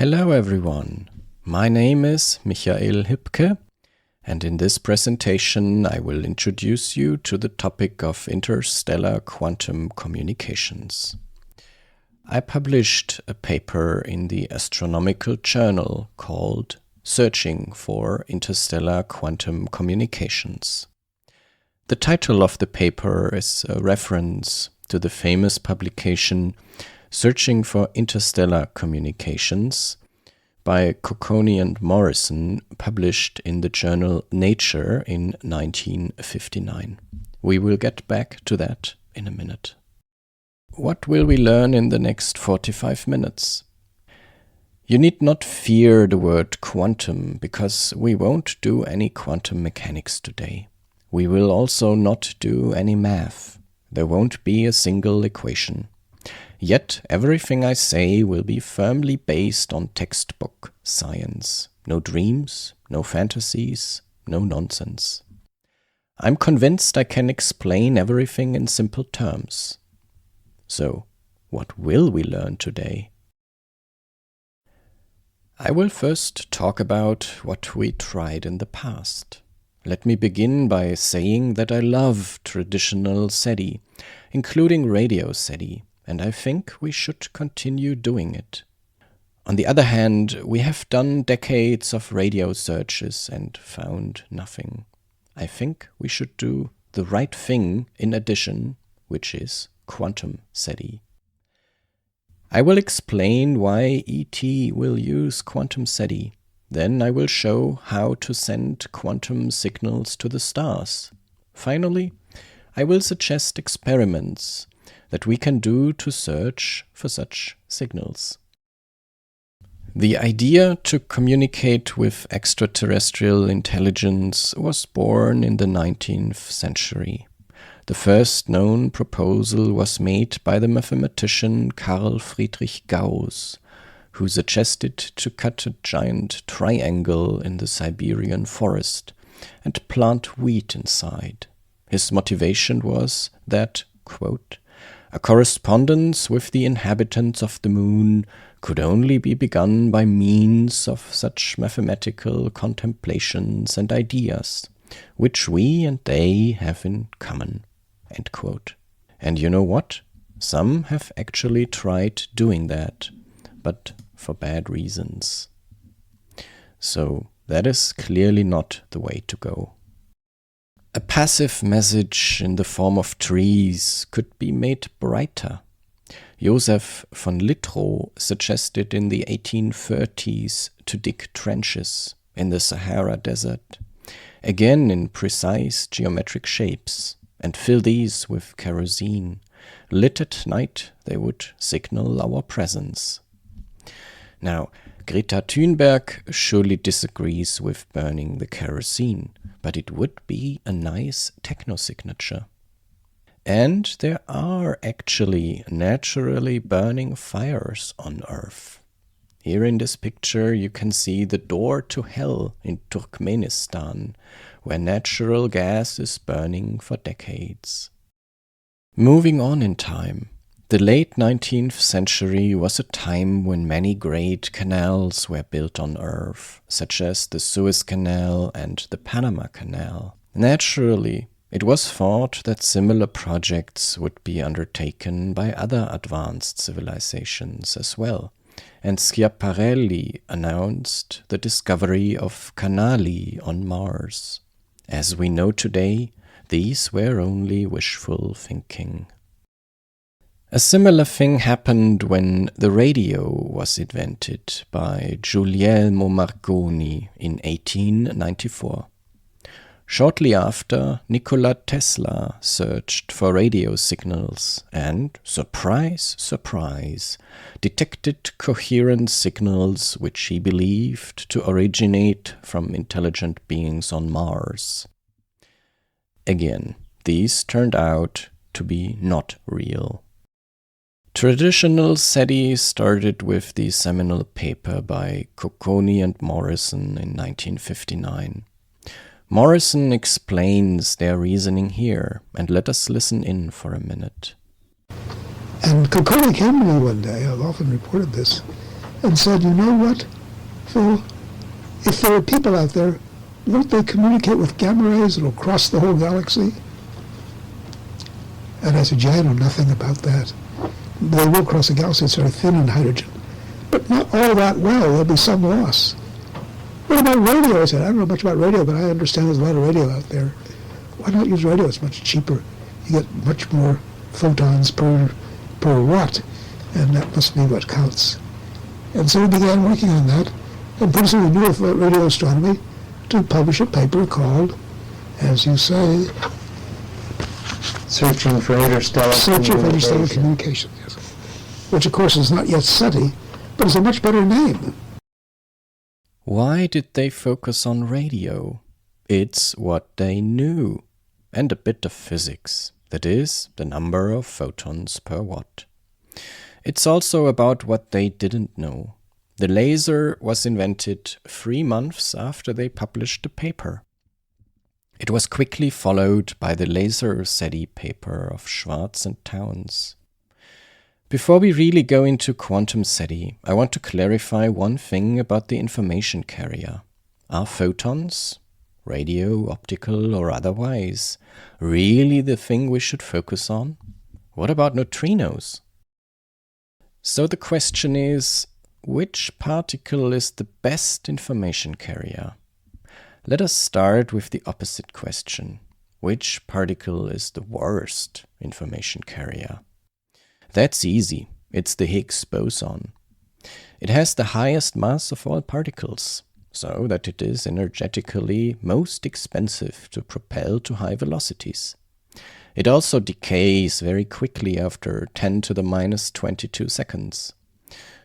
Hello everyone, my name is Michael Hipke, and in this presentation I will introduce you to the topic of interstellar quantum communications. I published a paper in the Astronomical Journal called Searching for Interstellar Quantum Communications. The title of the paper is a reference to the famous publication Searching for Interstellar Communications by Cocconi and Morrison, published in the journal Nature in 1959. We will get back to that in a minute. What will we learn in the next 45 minutes? You need not fear the word quantum, because we won't do any quantum mechanics today. We will also not do any math. There won't be a single equation. Yet everything I say will be firmly based on textbook science. No dreams, no fantasies, no nonsense. I'm convinced I can explain everything in simple terms. So, what will we learn today? I will first talk about what we tried in the past. Let me begin by saying that I love traditional SETI, including radio SETI, and I think we should continue doing it. On the other hand, we have done decades of radio searches and found nothing. I think we should do the right thing in addition, which is quantum SETI. I will explain why ET will use quantum SETI. Then I will show how to send quantum signals to the stars. Finally, I will suggest experiments that we can do to search for such signals. The idea to communicate with extraterrestrial intelligence was born in the 19th century. The first known proposal was made by the mathematician Carl Friedrich Gauss, who suggested to cut a giant triangle in the Siberian forest and plant wheat inside. His motivation was that, quote, a correspondence with the inhabitants of the moon could only be begun by means of such mathematical contemplations and ideas, which we and they have in common. End quote. And you know what? Some have actually tried doing that, but for bad reasons. So that is clearly not the way to go. A passive message in the form of trees could be made brighter. Joseph von Littrow suggested in the 1830s to dig trenches in the Sahara Desert, again in precise geometric shapes, and fill these with kerosene. Lit at night, they would signal our presence. Now, Greta Thunberg surely disagrees with burning the kerosene, but it would be a nice techno-signature. And there are actually naturally burning fires on Earth. Here in this picture you can see the door to hell in Turkmenistan, where natural gas is burning for decades. Moving on in time, the late 19th century was a time when many great canals were built on Earth, such as the Suez Canal and the Panama Canal. Naturally, it was thought that similar projects would be undertaken by other advanced civilizations as well, and Schiaparelli announced the discovery of canali on Mars. As we know today, these were only wishful thinking. A similar thing happened when the radio was invented by Guglielmo Marconi in 1894. Shortly after, Nikola Tesla searched for radio signals and, surprise, surprise, detected coherent signals which he believed to originate from intelligent beings on Mars. Again, these turned out to be not real. Traditional SETI started with the seminal paper by Cocconi and Morrison in 1959. Morrison explains their reasoning here, and let us listen in for a minute. And Cocconi came to me one day, I've often reported this, and said, you know what, Phil, if there are people out there, won't they communicate with gamma rays that will cross the whole galaxy? And I said, gee, I know nothing about that. They will cross the galaxy, it's very thin in hydrogen. But not all that well, there'll be some loss. What about radio? I said, I don't know much about radio, but I understand there's a lot of radio out there. Why not use radio? It's much cheaper. You get much more photons per watt, and that must be what counts. And so we began working on that, and pretty soon we knew about radio astronomy to publish a paper called, as you say, Searching for Interstellar Communications, yes. Which of course is not yet SETI, but is a much better name. Why did they focus on radio? It's what they knew, and a bit of physics, that is, the number of photons per watt. It's also about what they didn't know. The laser was invented 3 months after they published the paper. It was quickly followed by the laser SETI paper of Schwarz and Towns. Before we really go into quantum SETI, I want to clarify one thing about the information carrier. Are photons, radio, optical or otherwise, really the thing we should focus on? What about neutrinos? So the question is, which particle is the best information carrier? Let us start with the opposite question. Which particle is the worst information carrier? That's easy. It's the Higgs boson. It has the highest mass of all particles, so that it is energetically most expensive to propel to high velocities. It also decays very quickly after 10 to the minus 22 seconds.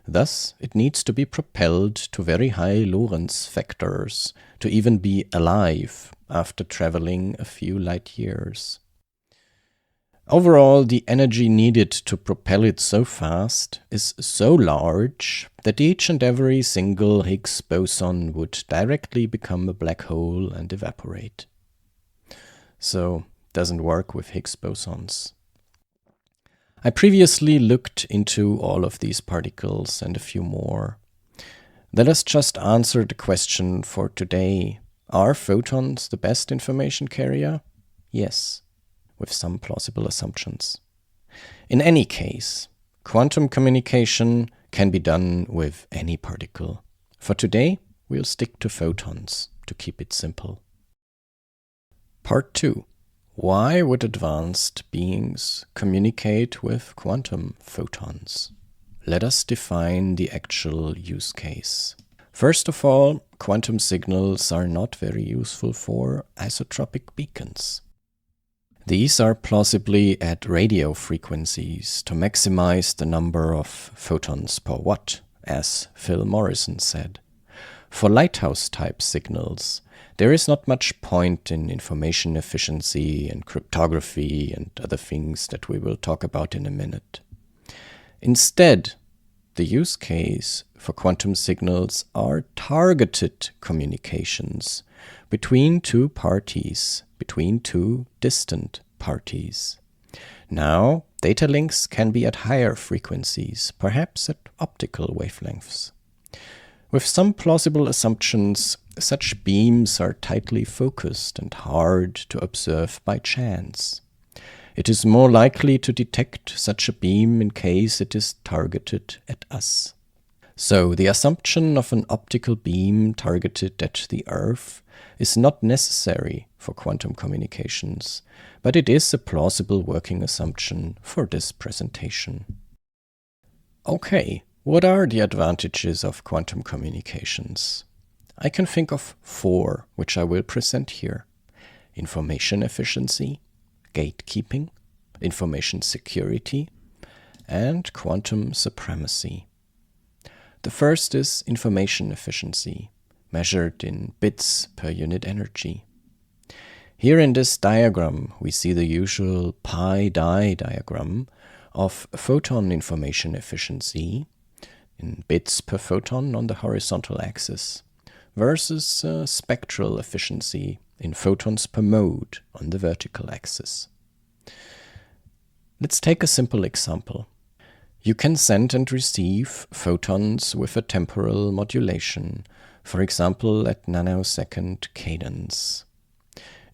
Thus, it needs to be propelled to very high Lorentz factors to even be alive after traveling a few light years. Overall, the energy needed to propel it so fast is so large that each and every single Higgs boson would directly become a black hole and evaporate. So, it doesn't work with Higgs bosons. I previously looked into all of these particles and a few more. Let us just answer the question for today. Are photons the best information carrier? Yes, with some plausible assumptions. In any case, quantum communication can be done with any particle. For today, we'll stick to photons to keep it simple. Part 2. Why would advanced beings communicate with quantum photons? Let us define the actual use case. First of all, quantum signals are not very useful for isotropic beacons. These are plausibly at radio frequencies to maximize the number of photons per watt, as Phil Morrison said. For lighthouse-type signals, there is not much point in information efficiency and cryptography and other things that we will talk about in a minute. Instead, the use case for quantum signals are targeted communications between two parties, between two distant parties. Now, data links can be at higher frequencies, perhaps at optical wavelengths. With some plausible assumptions, such beams are tightly focused and hard to observe by chance. It is more likely to detect such a beam in case it is targeted at us. So the assumption of an optical beam targeted at the Earth is not necessary for quantum communications, but it is a plausible working assumption for this presentation. Okay, what are the advantages of quantum communications? I can think of 4, which I will present here. Information efficiency, gatekeeping, information security, and quantum supremacy. The first is information efficiency, measured in bits per unit energy. Here in this diagram, we see the usual pi-die diagram of photon information efficiency in bits per photon on the horizontal axis versus spectral efficiency in photons per mode on the vertical axis. Let's take a simple example. You can send and receive photons with a temporal modulation, for example at nanosecond cadence.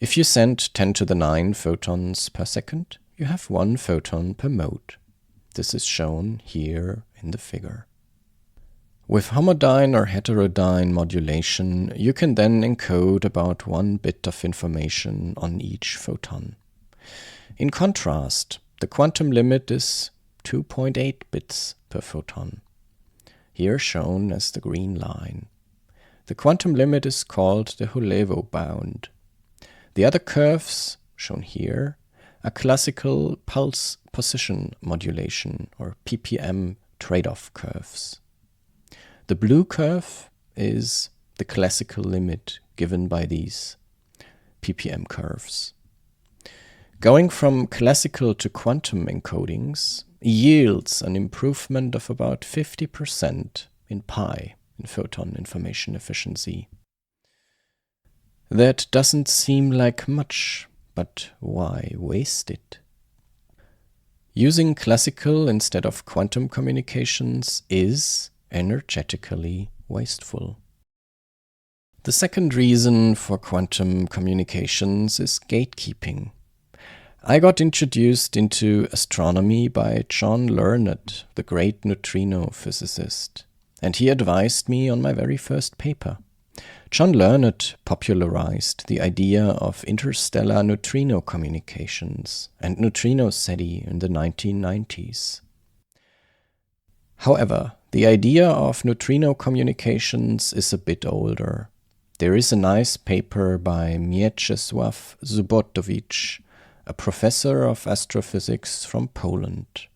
If you send 10 to the 9 photons per second, you have 1 photon per mode. This is shown here in the figure. With homodyne or heterodyne modulation, you can then encode about 1 bit of information on each photon. In contrast, the quantum limit is 2.8 bits per photon, here shown as the green line. The quantum limit is called the Hulevo bound. The other curves, shown here, are classical pulse position modulation, or ppm trade-off curves. The blue curve is the classical limit given by these ppm curves. Going from classical to quantum encodings yields an improvement of about 50% in pi, in photon information efficiency. That doesn't seem like much, but why waste it? Using classical instead of quantum communications is energetically wasteful. The second reason for quantum communications is gatekeeping. I got introduced into astronomy by John Learned, the great neutrino physicist, and he advised me on my very first paper. John Learned popularized the idea of interstellar neutrino communications and neutrino SETI in the 1990s. However, the idea of neutrino communications is a bit older. There is a nice paper by Mieczysław Zubotowicz, a professor of astrophysics from Poland.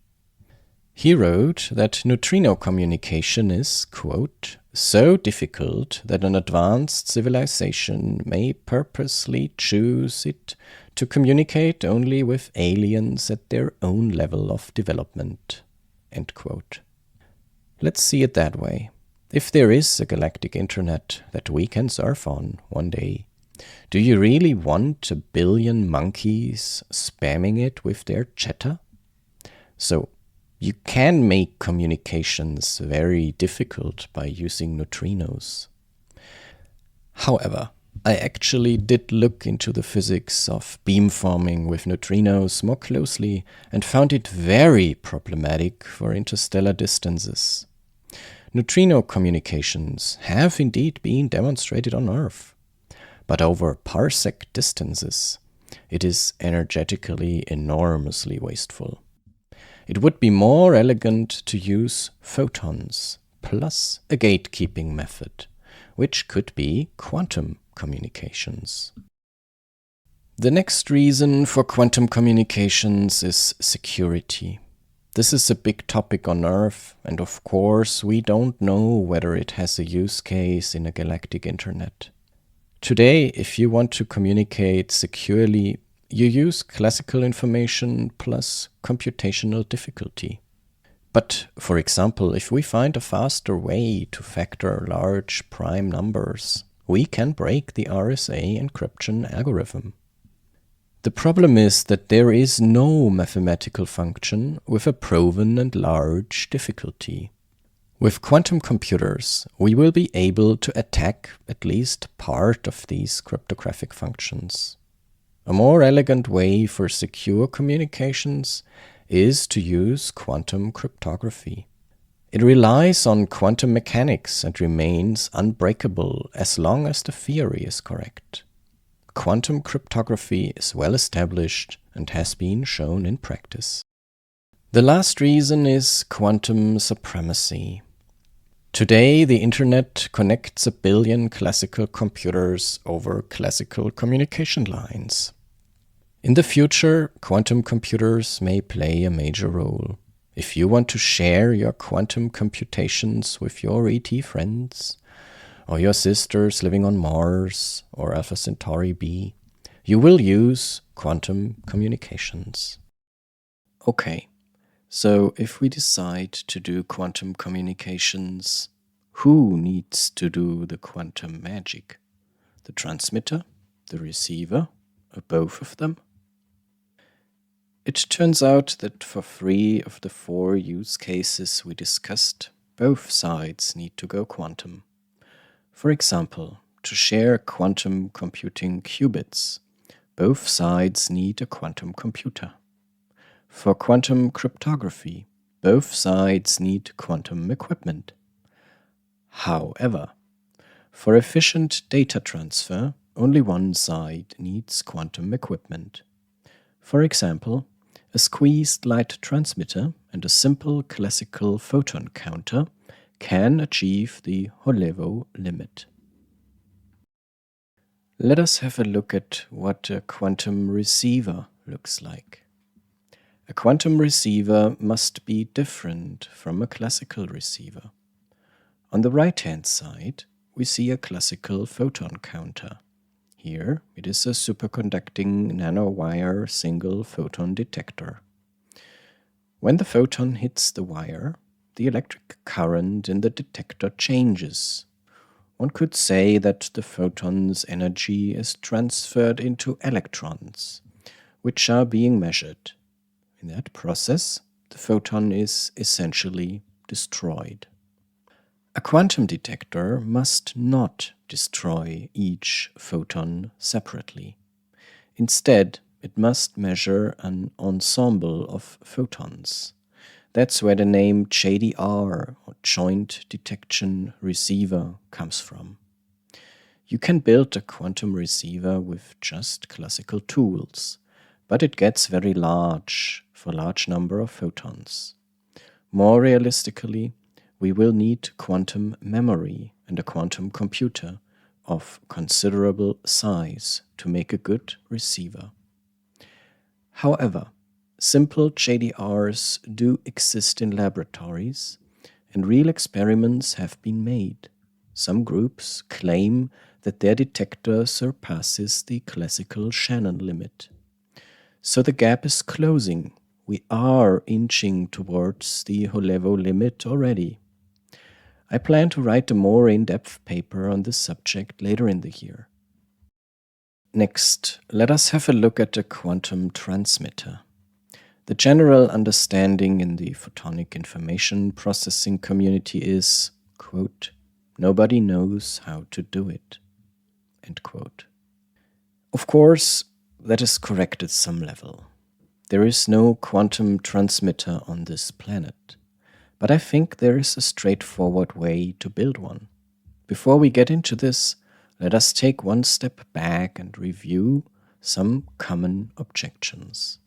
He wrote that neutrino communication is, quote, so difficult that an advanced civilization may purposely choose it to communicate only with aliens at their own level of development, end quote. Let's see it that way. If there is a galactic internet that we can surf on one day, do you really want 1 billion monkeys spamming it with their chatter? So, you can make communications very difficult by using neutrinos. However, I actually did look into the physics of beamforming with neutrinos more closely and found it very problematic for interstellar distances. Neutrino communications have indeed been demonstrated on Earth, but over parsec distances, it is energetically enormously wasteful. It would be more elegant to use photons plus a gatekeeping method, which could be quantum communications. The next reason for quantum communications is security. This is a big topic on Earth, and of course we don't know whether it has a use case in a galactic internet. Today, if you want to communicate securely, you use classical information plus computational difficulty. But, for example, if we find a faster way to factor large prime numbers, we can break the RSA encryption algorithm. The problem is that there is no mathematical function with a proven and large difficulty. With quantum computers, we will be able to attack at least part of these cryptographic functions. A more elegant way for secure communications is to use quantum cryptography. It relies on quantum mechanics and remains unbreakable as long as the theory is correct. Quantum cryptography is well established and has been shown in practice. The last reason is quantum supremacy. Today, the Internet connects 1 billion classical computers over classical communication lines. In the future, quantum computers may play a major role. If you want to share your quantum computations with your ET friends, or your sisters living on Mars or Alpha Centauri b, you will use quantum communications. Okay. So if we decide to do quantum communications, who needs to do the quantum magic? The transmitter, the receiver, or both of them? It turns out that for 3 of the 4 use cases we discussed, both sides need to go quantum. For example, to share quantum computing qubits, both sides need a quantum computer. For quantum cryptography, both sides need quantum equipment. However, for efficient data transfer, only one side needs quantum equipment. For example, a squeezed light transmitter and a simple classical photon counter can achieve the Holevo limit. Let us have a look at what a quantum receiver looks like. A quantum receiver must be different from a classical receiver. On the right-hand side, we see a classical photon counter. Here, it is a superconducting nanowire single photon detector. When the photon hits the wire, the electric current in the detector changes. One could say that the photon's energy is transferred into electrons, which are being measured. In that process, the photon is essentially destroyed. A quantum detector must not destroy each photon separately. Instead, it must measure an ensemble of photons. That's where the name JDR, or Joint Detection Receiver, comes from. You can build a quantum receiver with just classical tools, but it gets very large for a large number of photons. More realistically, we will need quantum memory and a quantum computer of considerable size to make a good receiver. However, simple JDRs do exist in laboratories, and real experiments have been made. Some groups claim that their detector surpasses the classical Shannon limit. So the gap is closing. We are inching towards the Holevo limit already. I plan to write a more in-depth paper on this subject later in the year. Next, let us have a look at a quantum transmitter. The general understanding in the photonic information processing community is, quote, "Nobody knows how to do it," end quote. Of course, that is correct at some level. There is no quantum transmitter on this planet. But I think there is a straightforward way to build one. Before we get into this, let us take one step back and review some common objections.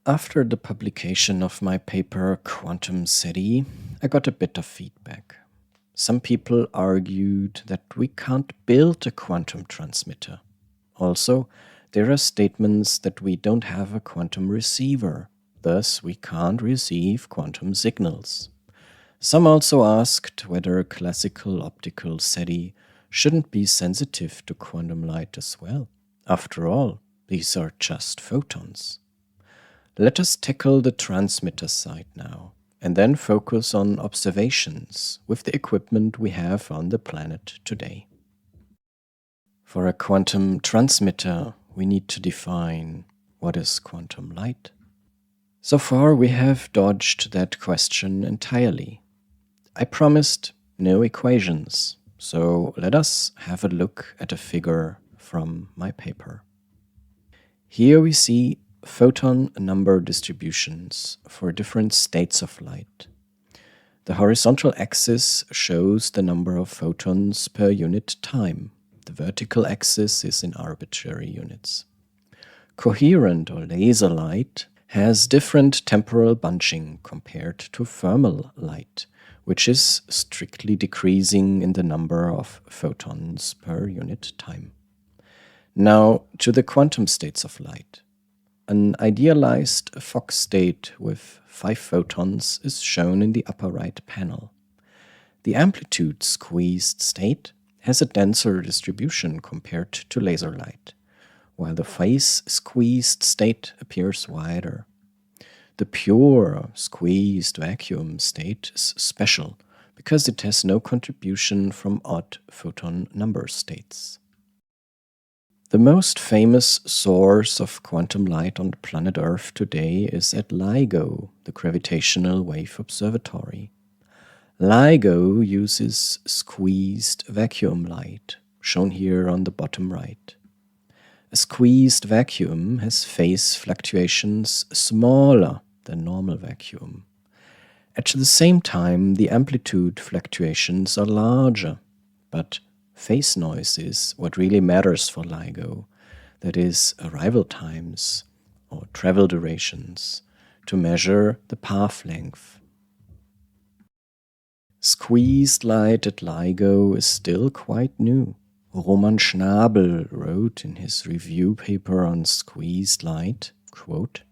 After the publication of my paper Quantum SETI, I got a bit of feedback. Some people argued that we can't build a quantum transmitter. Also, there are statements that we don't have a quantum receiver. Thus, we can't receive quantum signals. Some also asked whether classical optical SETI shouldn't be sensitive to quantum light as well. After all, these are just photons. Let us tackle the transmitter side now, and then focus on observations with the equipment we have on the planet today. For a quantum transmitter, we need to define what is quantum light. So far, we have dodged that question entirely. I promised no equations, so let us have a look at a figure from my paper. Here we see photon number distributions for different states of light. The horizontal axis shows the number of photons per unit time. The vertical axis is in arbitrary units. Coherent or laser light has different temporal bunching compared to thermal light, which is strictly decreasing in the number of photons per unit time. Now to the quantum states of light. An idealized Fock state with 5 photons is shown in the upper right panel. The amplitude squeezed state has a denser distribution compared to laser light, while the phase squeezed state appears wider. The pure squeezed vacuum state is special because it has no contribution from odd photon number states. The most famous source of quantum light on planet Earth today is at LIGO, the Gravitational Wave Observatory. LIGO uses squeezed vacuum light, shown here on the bottom right. A squeezed vacuum has phase fluctuations smaller than normal vacuum. At the same time, the amplitude fluctuations are larger, but phase noise is what really matters for LIGO, that is, arrival times or travel durations, to measure the path length. Squeezed light at LIGO is still quite new. Roman Schnabel wrote in his review paper on squeezed light, quote,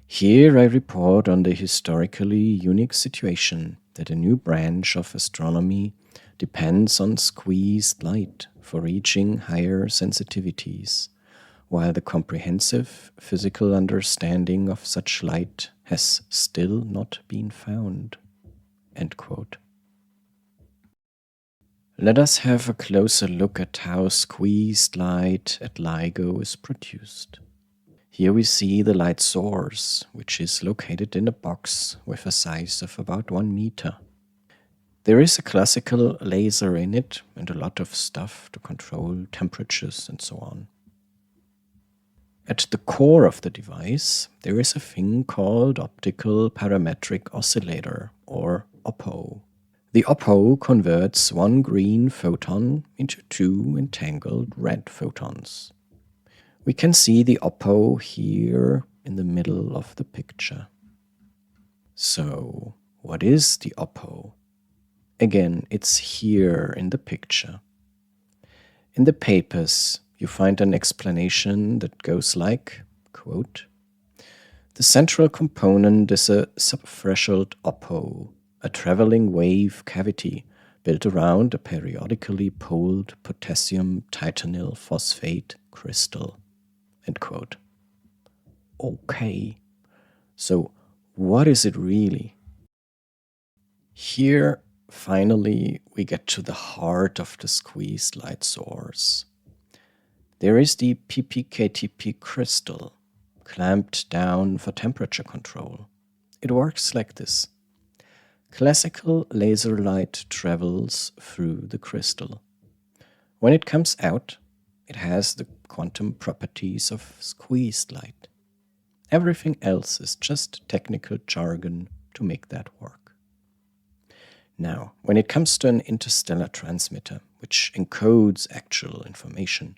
"Here I report on the historically unique situation that a new branch of astronomy depends on squeezed light for reaching higher sensitivities, while the comprehensive physical understanding of such light has still not been found." End quote. Let us have a closer look at how squeezed light at LIGO is produced. Here we see the light source, which is located in a box with a size of about 1 meter. There is a classical laser in it and a lot of stuff to control temperatures and so on. At the core of the device, there is a thing called Optical Parametric Oscillator, or Opto. The Opto converts one green photon into 2 entangled red photons. We can see the Opto here in the middle of the picture. So, what is the Opto? Again, it's here in the picture. In the papers, you find an explanation that goes like, quote, "The central component is a subthreshold Opto, a traveling wave cavity built around a periodically poled potassium titanyl phosphate crystal." End quote. Okay, so what is it really? Here, finally, we get to the heart of the squeezed light source. There is the PPKTP crystal, clamped down for temperature control. It works like this. Classical laser light travels through the crystal. When it comes out, it has the quantum properties of squeezed light. Everything else is just technical jargon to make that work. Now, when it comes to an interstellar transmitter, which encodes actual information,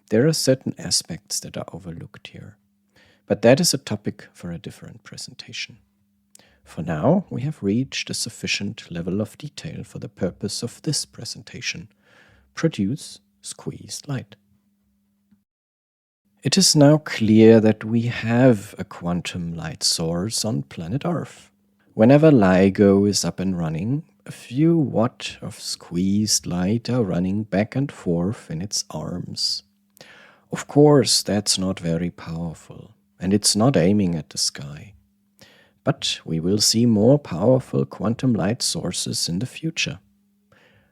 there are certain aspects that are overlooked here. But that is a topic for a different presentation. For now, we have reached a sufficient level of detail for the purpose of this presentation: produce squeezed light. It is now clear that we have a quantum light source on planet Earth. Whenever LIGO is up and running, a few watt of squeezed light are running back and forth in its arms. Of course, that's not very powerful, and it's not aiming at the sky. But we will see more powerful quantum light sources in the future.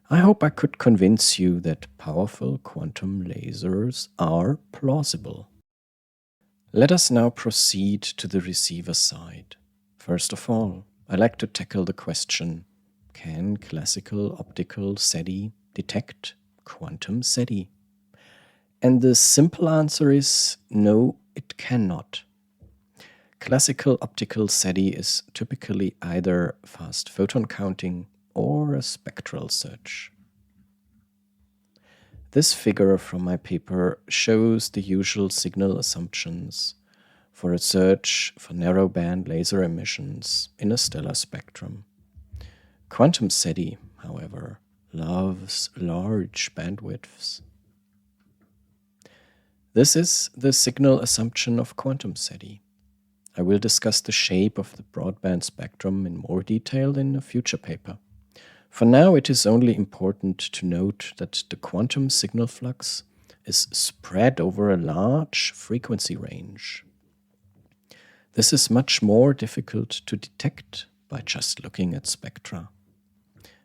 I hope I could convince you that powerful quantum lasers are plausible. Let us now proceed to the receiver side. First of all, I like to tackle the question, can classical optical SETI detect quantum SETI? And the simple answer is no, it cannot. Classical optical SETI is typically either fast photon counting or a spectral search. This figure from my paper shows the usual signal assumptions for a search for narrowband laser emissions in a stellar spectrum. Quantum SETI, however, loves large bandwidths. This is the signal assumption of quantum SETI. I will discuss the shape of the broadband spectrum in more detail in a future paper. For now, it is only important to note that the quantum signal flux is spread over a large frequency range. This is much more difficult to detect by just looking at spectra.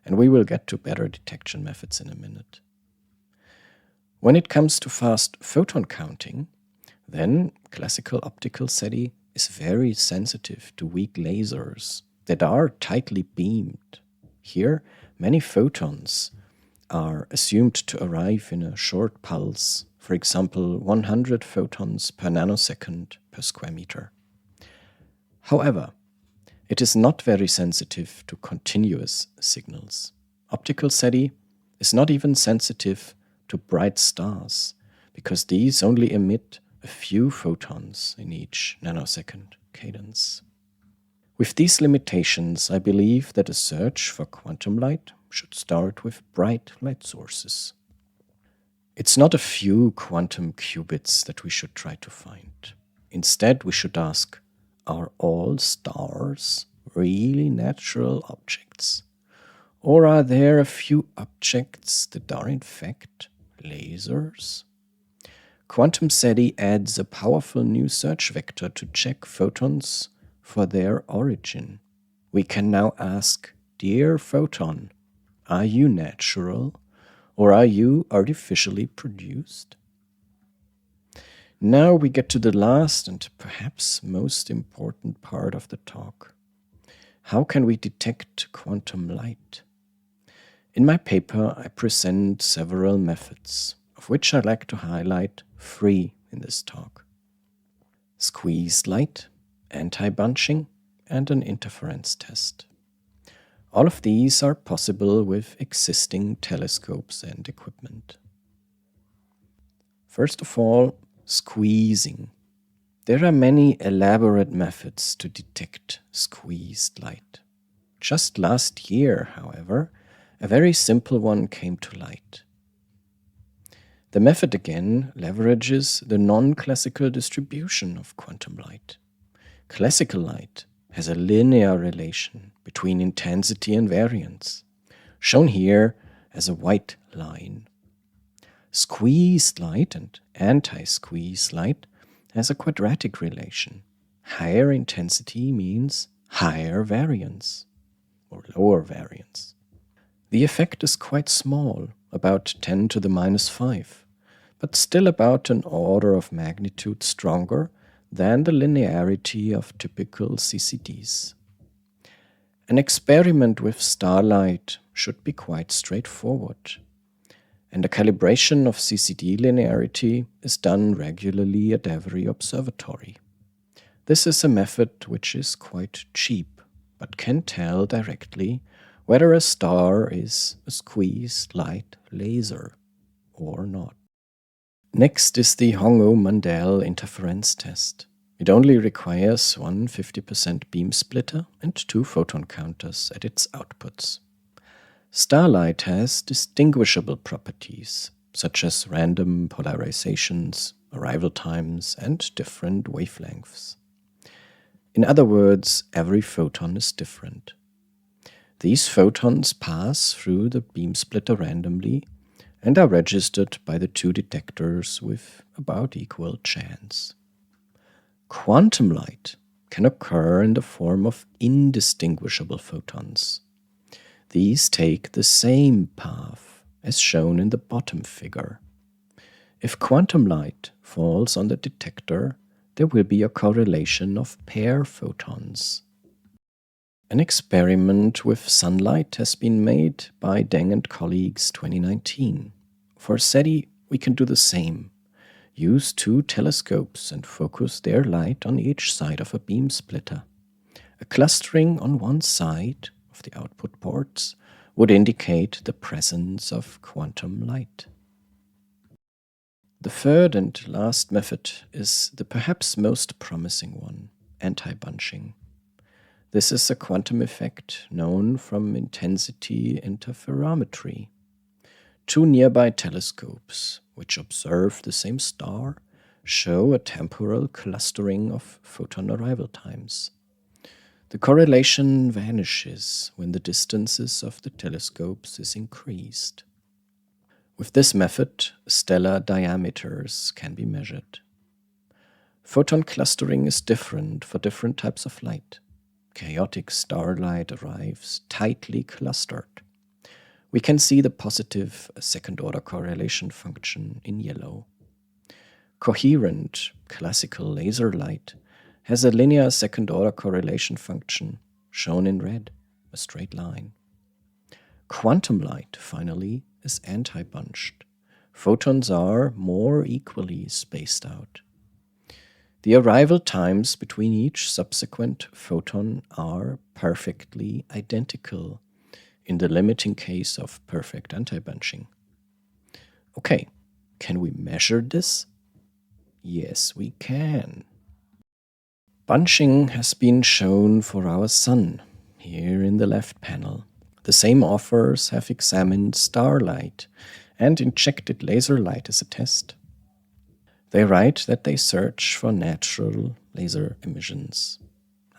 And we will get to better detection methods in a minute. When it comes to fast photon counting, then classical optical SETI is very sensitive to weak lasers that are tightly beamed. Here, many photons are assumed to arrive in a short pulse, for example 100 photons per nanosecond per square meter. However, it is not very sensitive to continuous signals. Optical SETI is not even sensitive to bright stars, because these only emit a few photons in each nanosecond cadence. With these limitations, I believe that a search for quantum light should start with bright light sources. It's not a few quantum qubits that we should try to find. Instead, we should ask, are all stars really natural objects? Or are there a few objects that are in fact lasers? Quantum SETI adds a powerful new search vector to check photons for their origin. We can now ask, dear photon, are you natural or are you artificially produced? Now we get to the last and perhaps most important part of the talk. How can we detect quantum light? In my paper, I present several methods, of which I'd like to highlight 3 in this talk: squeezed light, anti-bunching, and an interference test. All of these are possible with existing telescopes and equipment. First of all, squeezing. There are many elaborate methods to detect squeezed light. Just last year, however, a very simple one came to light. The method again leverages the non-classical distribution of quantum light. Classical light has a linear relation between intensity and variance, shown here as a white line. Squeezed light and anti-squeeze light has a quadratic relation. Higher intensity means higher variance or lower variance. The effect is quite small, about 10 to the minus 5, but still about an order of magnitude stronger than the linearity of typical CCDs. An experiment with starlight should be quite straightforward, and a calibration of CCD linearity is done regularly at every observatory. This is a method which is quite cheap, but can tell directly whether a star is a squeezed light laser or not. Next is the Hongo Mandel interference test. It only requires one 50% beam splitter and 2 photon counters at its outputs. Starlight has distinguishable properties, such as random polarizations, arrival times, and different wavelengths. In other words, every photon is different. These photons pass through the beam splitter randomly and are registered by the 2 detectors with about equal chance. Quantum light can occur in the form of indistinguishable photons. These take the same path as shown in the bottom figure. If quantum light falls on the detector, there will be a correlation of pair photons. An experiment with sunlight has been made by Deng and colleagues 2019. For SETI, we can do the same. Use 2 telescopes and focus their light on each side of a beam splitter. A clustering on one side of the output ports would indicate the presence of quantum light. The third and last method is the perhaps most promising one, anti-bunching. This is a quantum effect known from intensity interferometry. 2 nearby telescopes, which observe the same star, show a temporal clustering of photon arrival times. The correlation vanishes when the distances of the telescopes is increased. With this method, stellar diameters can be measured. Photon clustering is different for different types of light. Chaotic starlight arrives tightly clustered, We can see the positive second-order correlation function in yellow. Coherent classical laser light has a linear second-order correlation function shown in red, a straight line. Quantum light, finally, is anti-bunched. Photons are more equally spaced out. The arrival times between each subsequent photon are perfectly identical in the limiting case of perfect antibunching. Okay, can we measure this? Yes, we can. Bunching has been shown for our Sun, here in the left panel. The same authors have examined starlight and injected laser light as a test. They write that they search for natural laser emissions.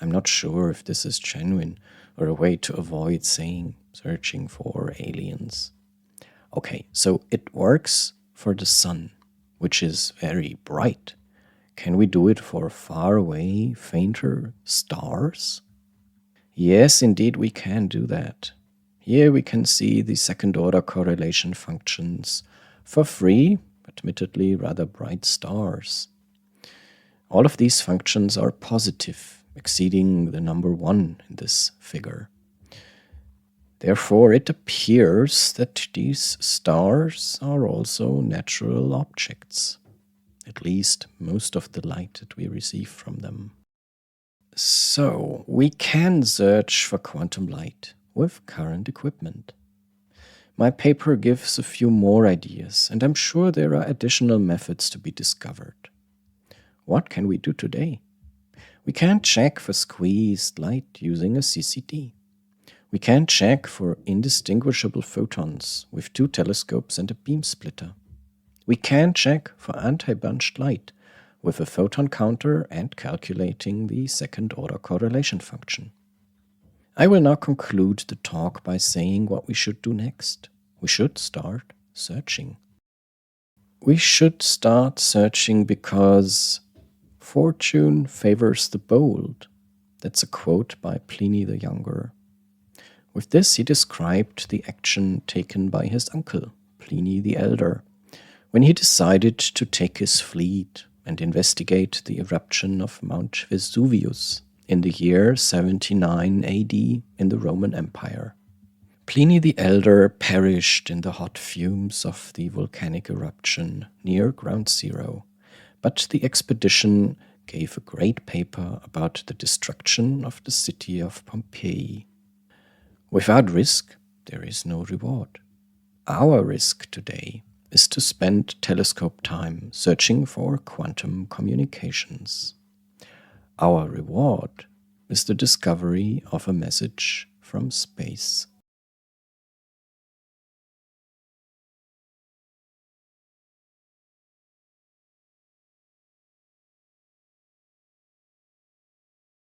I'm not sure if this is genuine or a way to avoid saying searching for aliens. Okay, so it works for the Sun, which is very bright. Can we do it for far away, fainter stars? Yes, indeed, we can do that. Here we can see the second-order correlation functions for free, admittedly rather bright stars. All of these functions are positive, exceeding the number 1 in this figure. Therefore, it appears that these stars are also natural objects, at least most of the light that we receive from them. So, we can search for quantum light with current equipment. My paper gives a few more ideas, and I'm sure there are additional methods to be discovered. What can we do today? We can check for squeezed light using a CCD. We can check for indistinguishable photons with 2 telescopes and a beam splitter. We can check for anti-bunched light with a photon counter and calculating the second-order correlation function. I will now conclude the talk by saying what we should do next. We should start searching. We should start searching because fortune favors the bold. That's a quote by Pliny the Younger. With this, he described the action taken by his uncle, Pliny the Elder, when he decided to take his fleet and investigate the eruption of Mount Vesuvius in the year 79 AD in the Roman Empire. Pliny the Elder perished in the hot fumes of the volcanic eruption near Ground Zero, but the expedition gave a great paper about the destruction of the city of Pompeii. Without risk, there is no reward. Our risk today is to spend telescope time searching for quantum communications. Our reward is the discovery of a message from space.